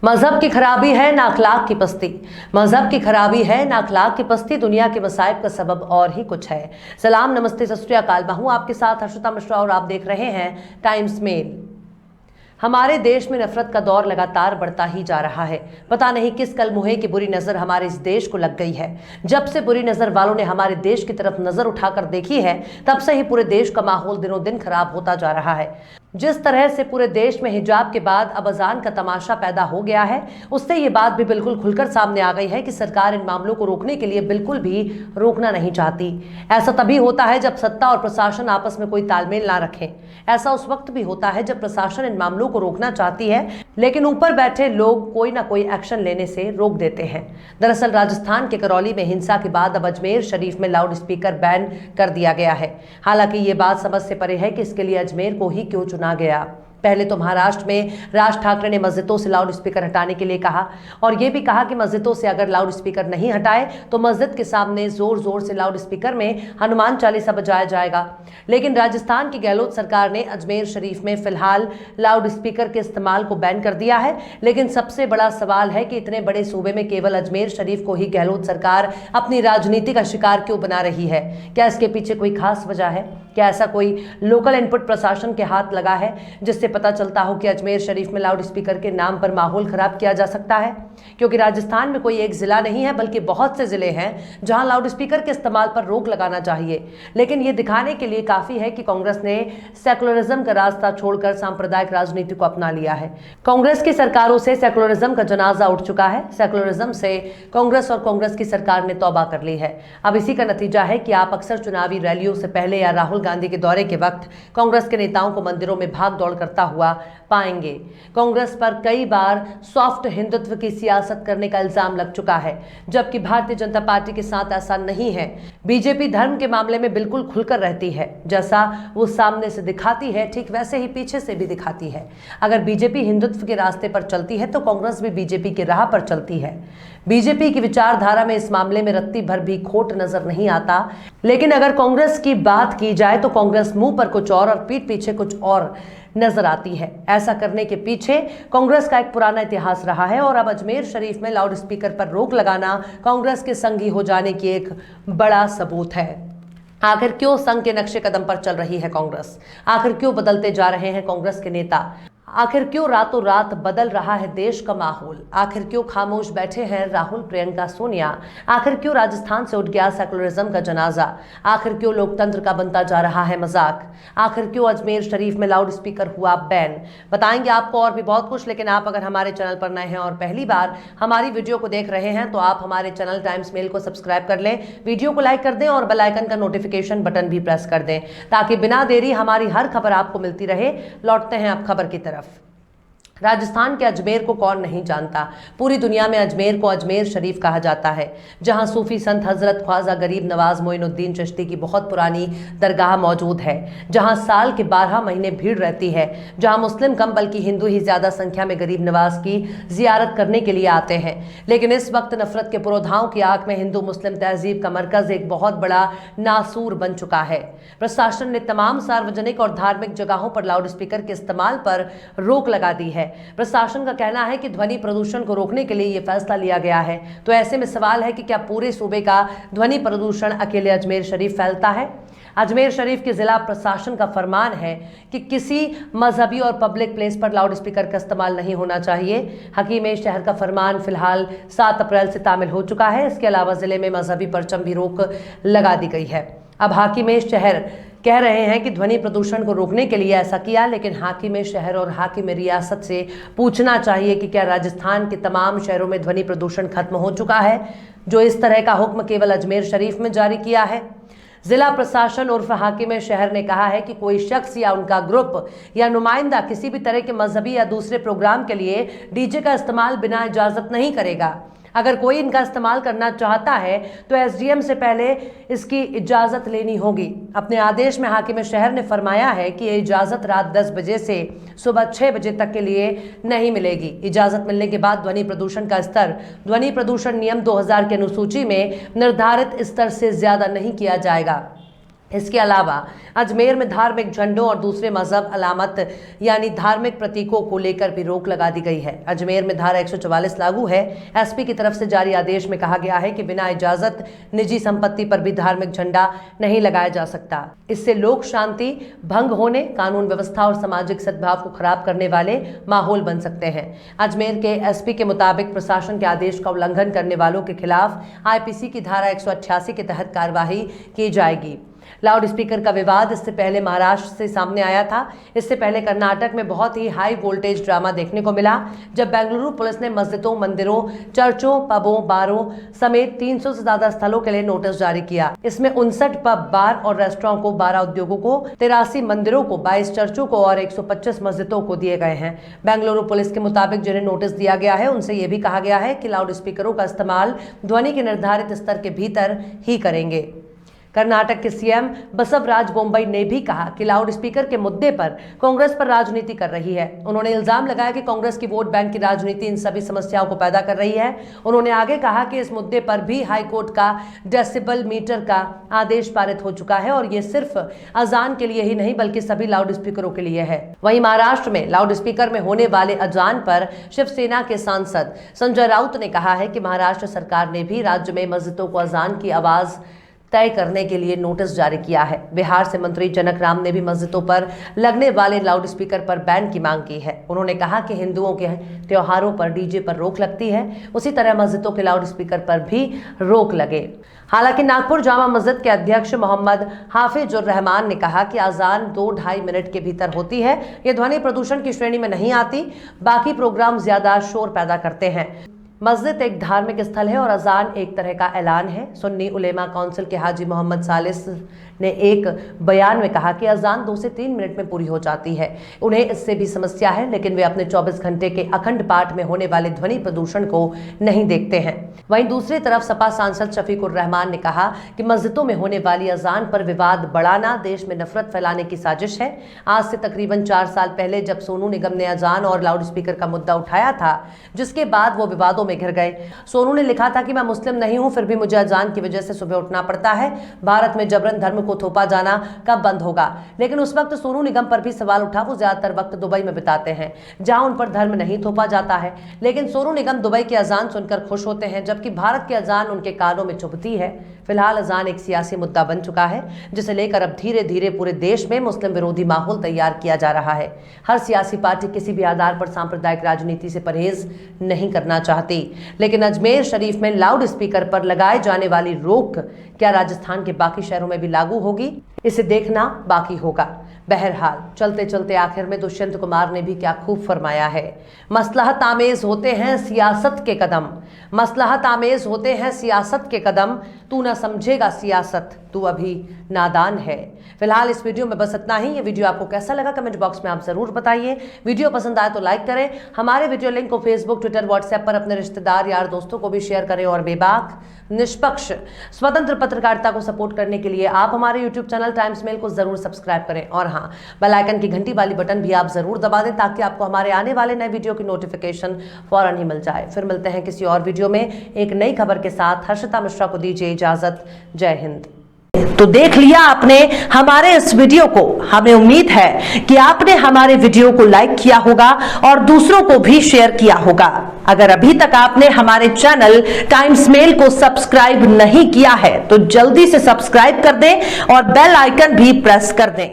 मजहब की खराबी है ना अखलाक की पस्ती। मजहब की खराबी है ना अखलाक की पस्ती, दुनिया के मसाइब का सबब और ही कुछ है। सलाम, नमस्ते, सत श्री अकाल। मैं हूं आपके साथ हर्षिता मिश्रा और आप देख रहे हैं टाइम्स मेल। हमारे देश में नफरत का दौर लगातार बढ़ता ही जा रहा है। पता नहीं किस कलमुहे की बुरी नजर हमारे इस देश को लग गई है। जब से बुरी नजर वालों ने हमारे देश की तरफ नजर उठाकर देखी है, तब से ही पूरे देश का माहौल दिनों दिन खराब होता जा रहा है। जिस तरह से पूरे देश में हिजाब के बाद अब अजान का तमाशा पैदा हो गया है, उससे ये बात भी बिल्कुल खुलकर सामने आ गई है कि सरकार इन मामलों को रोकने के लिए बिल्कुल भी रोकना नहीं चाहती। ऐसा तभी होता है जब सत्ता और प्रशासन आपस में कोई तालमेल ना रखें। ऐसा उस वक्त भी होता है जब प्रशासन इन मामलों को रोकना चाहती है, लेकिन ऊपर बैठे लोग कोई ना कोई एक्शन लेने से रोक देते हैं। दरअसल राजस्थान के करौली में हिंसा के बाद अब अजमेर शरीफ में लाउड स्पीकर बैन कर दिया गया है। हालांकि ये बात समझ से परे है कि इसके लिए अजमेर को ही क्यों चुना गया। पहले तो महाराष्ट्र में राज ठाकरे ने मस्जिदों से लाउड स्पीकर हटाने के लिए कहा और यह भी कहा कि मस्जिदों से अगर लाउड स्पीकर नहीं हटाए तो मस्जिद के सामने जोर जोर से लाउड स्पीकर में हनुमान चालीसा बजाया जाएगा। लेकिन राजस्थान की गहलोत सरकार ने अजमेर शरीफ में फिलहाल लाउड स्पीकर के इस्तेमाल को बैन कर दिया है। लेकिन सबसे बड़ा सवाल है कि इतने बड़े सूबे में केवल अजमेर शरीफ को ही गहलोत सरकार अपनी राजनीति का शिकार क्यों बना रही है? क्या इसके पीछे कोई खास वजह है? क्या ऐसा कोई लोकल इनपुट प्रशासन के हाथ लगा है जिससे पता चलता हो कि अजमेर शरीफ में लाउड स्पीकर के नाम पर माहौल खराब किया जा सकता है? क्योंकि राजस्थान में कोई एक जिला नहीं है बल्कि बहुत से जिले हैं जहां लाउड स्पीकर के इस्तेमाल पर रोक लगाना चाहिए। लेकिन ये दिखाने के लिए काफी है कि कांग्रेस ने सेकुलरिज्म का रास्ता छोड़कर सांप्रदायिक राजनीति को अपना लिया है। कांग्रेस की सरकारों से सेकुलरिज्म का जनाजा उठ चुका है। सेकुलरिज्म से कांग्रेस और कांग्रेस की सरकार ने तौबा कर ली है। अब इसी का नतीजा है कि आप अक्सर चुनावी रैलियों से पहले या राहुल गांधी के दौरे के वक्त कांग्रेस के नेताओं को मंदिरों में भाग दौड़ करता हुआ पाएंगे। कांग्रेस पर कई बार सॉफ्ट हिंदुत्व की सियासत करने का इल्जाम लग चुका है, जबकि भारतीय जनता पार्टी के साथ ऐसा नहीं है। बीजेपी धर्म के मामले में बिल्कुल खुलकर रहती है। जैसा वो सामने से दिखाती है, ठीक वैसे ही पीछे से भी दिखाती है। अगर बीजेपी हिंदुत्व के रास्ते पर चलती है तो कांग्रेस भी बीजेपी के राह पर चलती है। बीजेपी की विचारधारा में इस मामले में रत्ती भर भी खोट नजर नहीं आता। लेकिन अगर कांग्रेस की बात की जाए तो कांग्रेस मुंह पर कुछ और पीठ पीछे कुछ और नजर आती है। ऐसा करने के पीछे कांग्रेस का एक पुराना इतिहास रहा है और अब अजमेर शरीफ में लाउड स्पीकर पर रोक लगाना कांग्रेस के संगी हो जाने की एक बड़ा सबूत है। आखिर क्यों संघ के नक्शे कदम पर चल रही है कांग्रेस? आखिर क्यों बदलते जा रहे हैं कांग्रेस के नेता? आखिर क्यों रातों रात बदल रहा है देश का माहौल? आखिर क्यों खामोश बैठे हैं राहुल, प्रियंका, सोनिया? आखिर क्यों राजस्थान से उठ गया सेकुलरिज्म का जनाजा? आखिर क्यों लोकतंत्र का बनता जा रहा है मजाक? आखिर क्यों अजमेर शरीफ में लाउड स्पीकर हुआ बैन? बताएंगे आपको और भी बहुत कुछ। लेकिन आप अगर हमारे चैनल पर नए हैं और पहली बार हमारी वीडियो को देख रहे हैं तो आप हमारे चैनल टाइम्स मेल को सब्सक्राइब कर लें, वीडियो को लाइक कर दें और बेल आइकन का नोटिफिकेशन बटन भी प्रेस कर दें ताकि बिना देरी हमारी हर खबर आपको मिलती रहे। लौटते हैं अब खबर की तरफ। राजस्थान के अजमेर को कौन नहीं जानता? पूरी दुनिया में अजमेर को अजमेर शरीफ कहा जाता है, जहां सूफी संत हजरत ख्वाजा गरीब नवाज मोइनुद्दीन चिश्ती की बहुत पुरानी दरगाह मौजूद है, जहां साल के 12 महीने भीड़ रहती है, जहां मुस्लिम कम बल्कि हिंदू ही ज्यादा संख्या में गरीब नवाज की जियारत करने के लिए आते हैं। लेकिन इस वक्त नफरत के पुरोधाओं की आंख में हिंदू मुस्लिम तहजीब का मरकज एक बहुत बड़ा नासूर बन चुका है। प्रशासन ने तमाम सार्वजनिक और धार्मिक जगहों पर लाउड स्पीकर के इस्तेमाल पर रोक लगा दी है। प्रशासन का कहना है कि ध्वनि प्रदूषण को रोकने के लिए यह फैसला लिया गया है। तो ऐसे में सवाल है कि क्या पूरे सूबे का ध्वनि प्रदूषण अकेले अजमेर शरीफ फैलता है? अजमेर शरीफ के जिला प्रशासन का फरमान है कि किसी मजहबी और पब्लिक प्लेस पर लाउड स्पीकर का इस्तेमाल नहीं होना चाहिए। हकीम शहर का फरमान फिलहाल 7 अप्रैल से तामील हो चुका है। इसके अलावा जिले में मजहबी परचम भी रोक लगा दी गई है। अब हाकिम शहर कह रहे हैं कि ध्वनि प्रदूषण को रोकने के लिए ऐसा किया, लेकिन हाकिम शहर और हाकिम रियासत से पूछना चाहिए कि क्या राजस्थान के तमाम शहरों में ध्वनि प्रदूषण खत्म हो चुका है, जो इस तरह का हुक्म केवल अजमेर शरीफ में जारी किया है? जिला प्रशासन उर्फ हाकिम शहर ने कहा है कि कोई शख्स या उनका ग्रुप या नुमाइंदा किसी भी तरह के मजहबी या दूसरे प्रोग्राम के लिए डीजे का इस्तेमाल बिना इजाजत नहीं करेगा। अगर कोई इनका इस्तेमाल करना चाहता है तो एसडीएम से पहले इसकी इजाज़त लेनी होगी। अपने आदेश में हाकिम शहर ने फरमाया है कि ये इजाज़त रात 10 बजे से सुबह 6 बजे तक के लिए नहीं मिलेगी। इजाज़त मिलने के बाद ध्वनि प्रदूषण का स्तर ध्वनि प्रदूषण नियम 2000 की अनुसूची में निर्धारित स्तर से ज़्यादा नहीं किया जाएगा। इसके अलावा अजमेर में धार्मिक झंडों और दूसरे मजहब अलामत यानी धार्मिक प्रतीकों को लेकर भी रोक लगा दी गई है। अजमेर में धारा 144 लागू है। एसपी की तरफ से जारी आदेश में कहा गया है कि बिना इजाजत निजी संपत्ति पर भी धार्मिक झंडा नहीं लगाया जा सकता। इससे लोक शांति भंग होने, कानून व्यवस्था और सामाजिक सद्भाव को खराब करने वाले माहौल बन सकते हैं। अजमेर के एसपी के मुताबिक प्रशासन के आदेश का उल्लंघन करने वालों के खिलाफ आईपीसी की धारा 188 के तहत कार्रवाई की जाएगी। लाउड स्पीकर का विवाद इससे पहले महाराष्ट्र से सामने आया था। इससे पहले कर्नाटक में बहुत ही हाई वोल्टेज ड्रामा देखने को मिला, जब बेंगलुरु पुलिस ने मस्जिदों, मंदिरों, चर्चों, पबों, बारों समेत 300 से ज्यादा स्थलों के लिए नोटिस जारी किया। इसमें 59 पब, बार और रेस्टोरेंट को, 12 उद्योगों को, 83 मंदिरों को, 22 चर्चों को और 125 मस्जिदों को दिए गए हैं। बेंगलुरु पुलिस के मुताबिक जिन्हें नोटिस दिया गया है उनसे यह भी कहा गया है कि लाउड स्पीकरों का इस्तेमाल ध्वनि के निर्धारित स्तर के भीतर ही करेंगे। कर्नाटक के सीएम बसवराज बोम्मई ने भी कहा कि लाउड स्पीकर के मुद्दे पर कांग्रेस पर राजनीति कर रही है। उन्होंने इल्जाम लगाया कि कांग्रेस की वोट बैंक की राजनीति इन सभी समस्याओं को पैदा कर रही है। उन्होंने आगे कहा कि इस मुद्दे पर भी हाईकोर्ट का डेसिबल मीटर का आदेश पारित हो चुका है और ये सिर्फ अजान के लिए ही नहीं बल्कि सभी लाउड स्पीकरों के लिए है। वहीं महाराष्ट्र में लाउड स्पीकर में होने वाले अजान पर शिवसेना के सांसद संजय राउत ने कहा है कि महाराष्ट्र सरकार ने भी राज्य में मस्जिदों को अजान की आवाज तय करने के लिए नोटिस जारी किया है। बिहार से मंत्री जनक राम ने भी मस्जिदों पर लगने वाले लाउड स्पीकर पर बैन की मांग की है। उन्होंने कहा कि हिंदुओं के त्योहारों पर डीजे पर रोक लगती है, उसी तरह मस्जिदों के लाउड स्पीकर पर भी रोक लगे। हालांकि नागपुर जामा मस्जिद के अध्यक्ष मोहम्मद हाफिजुर रहमान ने कहा कि अजान 2-2.5 मिनट के भीतर होती है। ये ध्वनि प्रदूषण की श्रेणी में नहीं आती। बाकी प्रोग्राम ज्यादा शोर पैदा करते हैं। मस्जिद एक धार्मिक स्थल है और अजान एक तरह का ऐलान है। सुन्नी उलेमा काउंसिल के हाजी मोहम्मद सालिस ने एक बयान में कहा कि अजान 2 से 3 मिनट में पूरी हो जाती है। उन्हें इससे भी समस्या है, लेकिन वे अपने 24 घंटे के अखंड पाठ में होने वाले ध्वनि प्रदूषण को नहीं देखते हैं। वहीं दूसरी तरफ सपा सांसद शफीकुर रहमान ने कहा कि मस्जिदों में होने वाली अजान पर विवाद बढ़ाना देश में नफरत फैलाने की साजिश है। आज से तकरीबन 4 साल पहले जब सोनू निगम ने अजान और लाउड स्पीकर का मुद्दा उठाया था, जिसके बाद वो विवादों में घिर गए। सोनू ने लिखा था कि मैं मुस्लिम नहीं हूं, फिर भी मुझे अजान की वजह से सुबह उठना पड़ता है। भारत में जबरन धर्म को थोपा जाना कब बंद होगा? लेकिन उस वक्त सोनू निगम पर भी सवाल उठा। वो ज्यादातर वक्त दुबई में बिताते हैं, जहां उन पर धर्म नहीं थोपा जाता है। लेकिन सोनू निगम दुबई की अजान सुनकर खुश होते हैं, जबकि भारत की अजान उनके कानों में चुभती है। फिलहाल अजान एक सियासी मुद्दा बन चुका है, जिसे लेकर अब धीरे धीरे पूरे देश में मुस्लिम विरोधी माहौल तैयार किया जा रहा है। हर सियासी पार्टी किसी भी आधार पर सांप्रदायिक राजनीति से परहेज नहीं करना चाहती, लेकिन अजमेर शरीफ में लाउड स्पीकर पर लगाए जाने वाली रोक क्या राजस्थान के बाकी शहरों में भी लागू होगी? इसे देखना बाकी होगा। बहरहाल चलते चलते आखिर में दुष्यंत कुमार ने भी क्या खूब फरमाया है। मसलहत आमेज होते हैं सियासत के कदम, मसलहत आमेज होते हैं सियासत के कदम, तू ना समझेगा सियासत, तू अभी नादान है। फिलहाल इस वीडियो में बस इतना ही। ये वीडियो आपको कैसा लगा कमेंट बॉक्स में आप जरूर बताइए। वीडियो पसंद आए तो लाइक करें। हमारे वीडियो लिंक को फेसबुक, ट्विटर, व्हाट्सएप पर अपने रिश्तेदार, यार, दोस्तों को भी शेयर करें और बेबाक, निष्पक्ष, स्वतंत्र पत्रकारिता को सपोर्ट करने के लिए आप हमारे यूट्यूब चैनल टाइम्स मेल को जरूर सब्सक्राइब करें। और हाँ, बेल आइकन की घंटी वाली बटन भी आप जरूर दबा दें, ताकि आपको हमारे आने वाले नए वीडियो की नोटिफिकेशन फौरन ही मिल जाए। फिर मिलते हैं किसी और वीडियो में एक नई खबर के साथ। हर्षिता मिश्रा को दीजिए इजाजत। जय हिंद। तो देख लिया आपने हमारे इस वीडियो को। हमें उम्मीद है कि आपने हमारे वीडियो को लाइक किया होगा और दूसरों को भी शेयर किया होगा। अगर अभी तक आपने हमारे चैनल टाइम्स मेल को सब्सक्राइब नहीं किया है तो जल्दी से सब्सक्राइब कर दें और बेल आइकन भी प्रेस कर दें।